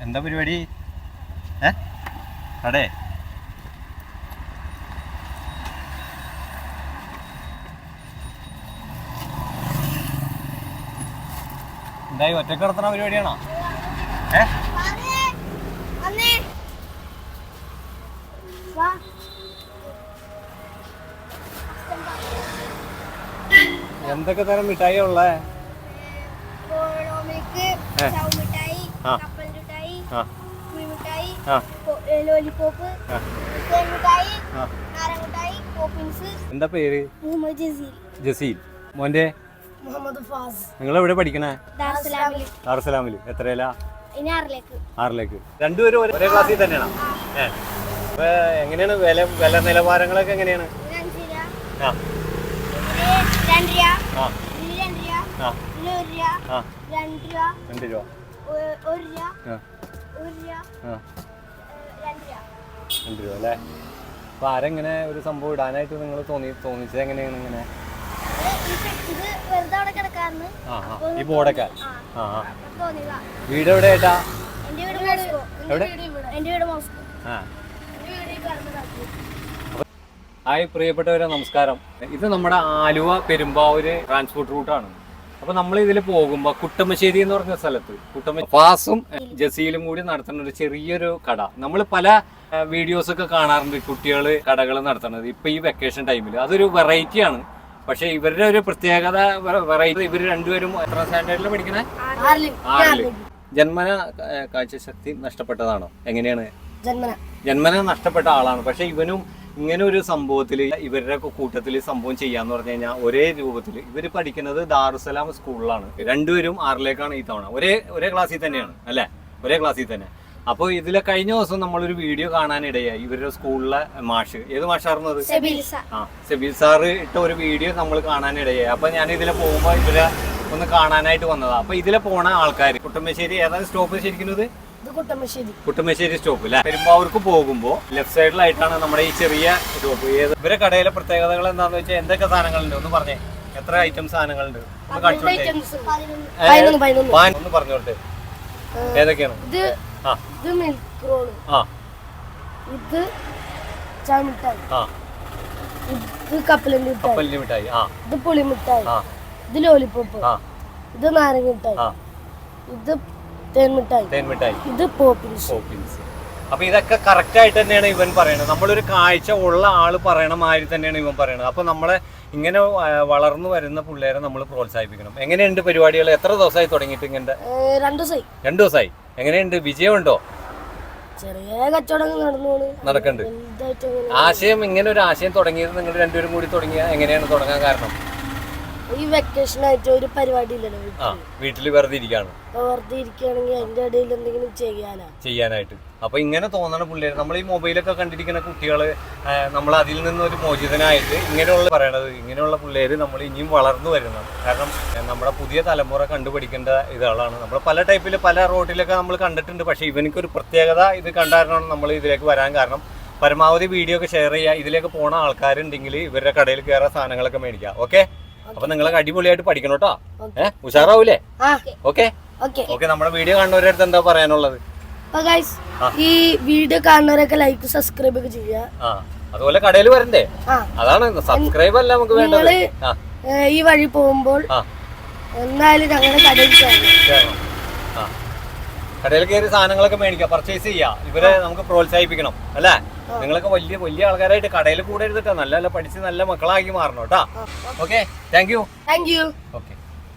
എന്താ പരിപാടി? കടേ എന്തായി ഒറ്റക്ക് നടത്തുന്ന പരിപാടിയാണോ? എന്തൊക്കെ തരം മിഠായി ഉള്ളേ? എന്താ പേര്? ജസീൽ. മോന്റെ? നിങ്ങൾ എവിടെ പഠിക്കണേ? ദാറുസലാമില്. എത്രയിലാ? 6ലേക്ക്. രണ്ടുപേരും ഒരേ ക്ലാസ്സിൽ തന്നെയാണോ? അപ്പൊ എങ്ങനെയാണ് വില നിലവാരങ്ങളൊക്കെ എങ്ങനെയാണ്? 2 രൂപ. അല്ലേ? അപ്പൊ ആരെങ്ങനെ ഒരു സംഭവം ഇടാനായിട്ട് നിങ്ങൾ തോന്നിച്ചത് എങ്ങനെയാണ്? ഇങ്ങനെ ഈ ബോർഡൊക്കെ വീട് എവിടെ ആയിട്ടാ? ഹായ് പ്രിയപ്പെട്ടവരെ, നമസ്കാരം. ഇത് നമ്മുടെ ആലുവ പെരുമ്പാവൂര് ട്രാൻസ്പോർട്ട് റൂട്ടാണ്. അപ്പൊ നമ്മൾ ഇതിൽ പോകുമ്പോ കുട്ടമശ്ശേരി എന്ന് പറഞ്ഞ സ്ഥലത്ത് ഫാസും ജസീലും കൂടി നടത്തുന്ന ഒരു ചെറിയൊരു കട. നമ്മൾ പല വീഡിയോസ് ഒക്കെ കാണാറുണ്ട്, കുട്ടികൾ കടകൾ നടത്തുന്നത്. ഇപ്പൊ ഈ വെക്കേഷൻ ടൈമിൽ അതൊരു വെറൈറ്റി ആണ്. പക്ഷെ ഇവരുടെ ഒരു പ്രത്യേകത വെറൈറ്റി. ഇവർ രണ്ടുപേരും എത്ര സ്റ്റാൻഡേർഡിൽ പഠിക്കണേ? 6. ജന്മന കാഴ്ചശക്തി നഷ്ടപ്പെട്ടതാണോ? എങ്ങനെയാണ്? ജന്മന നഷ്ടപ്പെട്ട ആളാണ്. പക്ഷെ ഇവനും ഇങ്ങനെ ഒരു സംഭവത്തിൽ ഇവരുടെ കൂട്ടത്തിൽ സംഭവം ചെയ്യാന്ന് പറഞ്ഞു കഴിഞ്ഞാൽ ഒരേ രൂപത്തിൽ ഇവർ പഠിക്കുന്നത് ദാറുസലാം സ്കൂളിലാണ്. രണ്ടുപേരും 6ലേക്കാണ് ഈ തവണ. ഒരേ ക്ലാസ്സിൽ തന്നെയാണ് അല്ലെ? ഒരേ ക്ലാസ്സിൽ തന്നെ. അപ്പോൾ ഇതിലെ കഴിഞ്ഞ ദിവസം നമ്മളൊരു വീഡിയോ കാണാനിടയായി. ഇവരുടെ സ്കൂളിലെ മാഷ്, ഏത് മാഷായിരുന്നത്? സെബിൽ സാറ് ഇട്ട ഒരു വീഡിയോ നമ്മൾ കാണാനിടയായി. അപ്പൊ ഞാൻ ഇതിലെ പോകുമ്പോ ഇവരെ ഒന്ന് കാണാനായിട്ട് വന്നതാ. അപ്പൊ ഇതിലെ പോണ ആൾക്കാർ കുട്ടമശ്ശേരി ഏതാണ് സ്റ്റോപ്പ് ശരിക്കുന്നത്? കുട്ടമശ്ശേരി സ്റ്റോപ്പ് അല്ലെ? പെരുമ്പാവൂർക്ക് പോകുമ്പോ ലെഫ്റ്റ് സൈഡിലായിട്ടാണ് നമ്മുടെ ഈ ചെറിയ സ്റ്റോപ്പ്. ഇവരെ കടയിലെ പ്രത്യേകതകൾ എന്താന്ന് വെച്ചാൽ എന്തൊക്കെ സാധനങ്ങളുണ്ട് ഒന്ന് പറഞ്ഞേ. എത്ര ഐറ്റം സാധനങ്ങളുണ്ട് ഒന്ന് കാണിച്ചോട്ടെ. ഒന്ന് പറഞ്ഞോട്ടെ ഏതൊക്കെയാണ്? ഇത് മിൽക്ക് റോള്, ഇത് ചാമിഠായി, ഇത് കപ്പലിന്റെ മിഠായി, ഇത് പുളിമിഠായി, ഇത് ലോലിപോപ്പ്, ഇത് നാരങ്ങ മിഠായി, ഇത് തേൻമിഠായി, ഇത് പോപ്പിൻസ്. അപ്പൊ ഇതൊക്കെ കറക്റ്റ് ആയിട്ട് തന്നെയാണ് ഇവൻ പറയുന്നത്. നമ്മളൊരു കാഴ്ച ഉള്ള ആള് പറയണ മാതിരി തന്നെയാണ് ഇവൻ പറയുന്നത്. അപ്പൊ നമ്മളെ ഇങ്ങനെ വളർന്നു വരുന്ന പിള്ളേരെ നമ്മൾ പ്രോത്സാഹിപ്പിക്കണം. എങ്ങനെയുണ്ട് പരിപാടികൾ? എത്ര ദിവസമായി തുടങ്ങിയിട്ട്? ഇങ്ങനെ 2 ദിവസമായി. എങ്ങനെയുണ്ട്? വിജയമുണ്ടോ? ചെറിയ കച്ചവടങ്ങൾ നടക്കുന്നുണ്ട്. ആശയം ഇങ്ങനെ ഒരു ആശയം തുടങ്ങിയത് നിങ്ങൾ രണ്ടുപേരും കൂടി തുടങ്ങിയ എങ്ങനെയാണ് തുടങ്ങാൻ കാരണം? ഈ വെക്കേഷൻ ആയിട്ട് ഒരു പരിപാടി ഇല്ലല്ലോ, വീട്ടില് വെറുതെ ഇരിക്കുകയാണ്. വെറുതെ ഇരിക്കുകയാണെങ്കിൽ അതിന്റെ ഇടയിൽ എന്തെങ്കിലും ചെയ്യാനായിട്ട്. അപ്പൊ ഇങ്ങനെ തോന്നണ പിള്ളേര്, നമ്മൾ ഈ മൊബൈലൊക്കെ കണ്ടിരിക്കുന്ന കുട്ടികള്, നമ്മൾ അതിൽ നിന്നൊരു മോചിതനായിട്ട് ഇങ്ങനെയുള്ള പറയണത്, ഇങ്ങനെയുള്ള പിള്ളേര് നമ്മൾ ഇനിയും വളർന്നു വരുന്നതാണ്. കാരണം നമ്മുടെ പുതിയ തലമുറ കണ്ടുപിടിക്കേണ്ട ഇതാണ്. നമ്മൾ പല ടൈപ്പിൽ പല റോഡിലൊക്കെ നമ്മൾ കണ്ടിട്ടുണ്ട്. പക്ഷെ ഇവനിക്കൊരു പ്രത്യേകത ഇത് കണ്ടായിരുന്നു നമ്മൾ ഇതിലേക്ക് വരാൻ കാരണം. പരമാവധി വീഡിയോ ഒക്കെ ഷെയർ ചെയ്യുക. ഇതിലേക്ക് പോണ ആൾക്കാരുണ്ടെങ്കിൽ ഇവരുടെ കടയിൽ കയറാൻ സാധനങ്ങളൊക്കെ മേടിക്കുക. ഓക്കെ? അപ്പൊ നിങ്ങളൊക്കെ അടിപൊളിയായിട്ട് പഠിക്കണം കേട്ടോ. ഉഷാറാവൂലേ? ഓക്കെ. നമ്മുടെ വീഡിയോ കാണുന്നവരുടെ അടുത്ത് എന്താ പറയാനുള്ളത്? ഈ വീഡിയോ കാണുന്നവരൊക്കെ ലൈക്ക് സബ്സ്ക്രൈബ് ഒക്കെ ചെയ്യുക. അതുപോലെ കടയിൽ വരണ്ടേ? അതാണ് സബ്സ്ക്രൈബ് അല്ല നമുക്ക് വേണ്ടത്. ഈ വഴി പോകുമ്പോൾ എന്തായാലും ഞങ്ങളുടെ കടയിൽ കയറണം. കടയിൽ കയറി സാധനങ്ങളൊക്കെ മേടിക്കാം, പർച്ചേസ് ചെയ്യാം. ഇവരെ നമുക്ക് പ്രോത്സാഹിപ്പിക്കണം അല്ലേ? നിങ്ങളൊക്കെ വലിയ ആൾക്കാരായിട്ട് കടയിൽ കൂടെ എടുത്തിട്ടാ നല്ല പഠിച്ച് നല്ല മക്കളാക്കി മാറണം കേട്ടോ. Okay, thank you. ഓക്കെ.